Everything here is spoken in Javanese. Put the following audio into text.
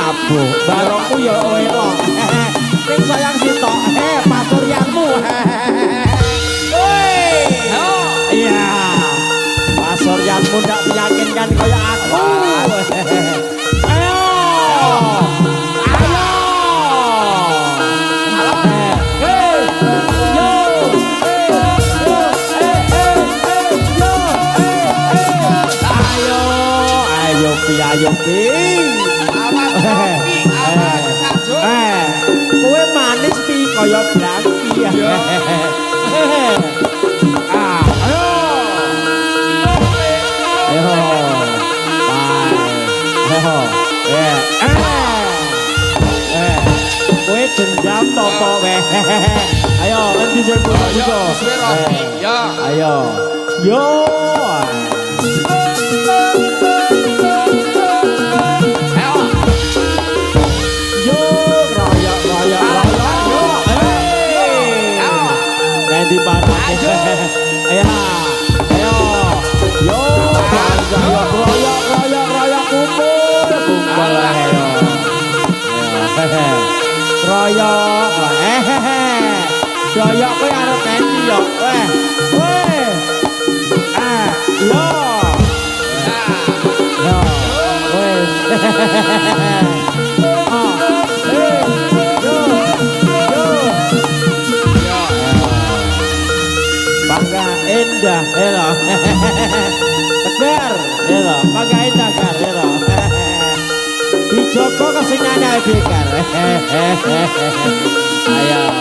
nabuh. Barokku ya elok. Ning sayang sitok pasuryanmu. Woi. Iya. Pasuryanmu ndak meyakinkan kaya aku. Ayo. Ayo pi. Kowe manis pi kaya blanki. Ayo. Ayo. Ayo. Kowe dendam apa weh. Ayo endi sing iso. Ayo. Yo. Di mana? Ayo, ayo, yo, royok, kumpul, ayo, royok, royok, kowe arep nanti yo, Bangga indah, hello. Tegar, hello. Bangga indah, kar, hello. Di Joko kesingane bekar. Ayo.